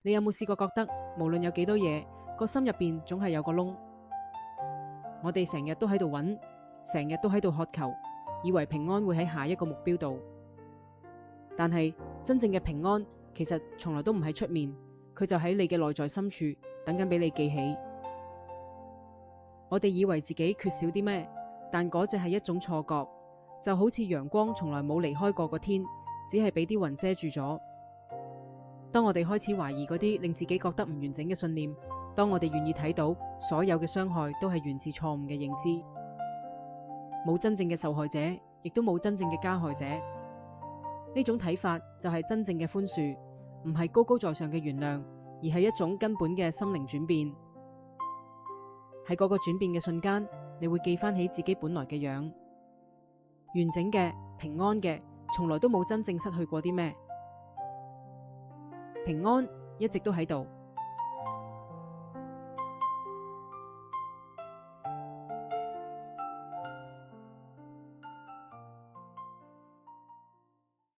你有冇試過覺得無論有幾多嘢，個心入邊總係有個窿？我哋成日都喺度揾，成日都喺度渴求，以為平安會喺下一個目標度。但係真正嘅平安，其實從來都唔喺出面，佢就喺你嘅內在深處，等緊俾你記起。我哋以為自己缺少啲咩，但嗰只係一種錯覺，就好似陽光從來冇離開過個天，只係俾啲雲遮住咗。當我哋開始懷疑嗰啲令自己覺得唔完整嘅信念，當我哋願意睇到所有嘅傷害都係源自錯誤嘅認知，冇真正嘅受害者，亦都冇真正嘅加害者。呢種睇法就係真正嘅寬恕，唔係高高在上嘅原諒，而係一種根本嘅心靈轉變。喺嗰個轉變嘅瞬間，你會記翻起自己本來嘅樣，完整嘅、平安嘅，從來都冇真正失去過啲咩。平安一直都喺度。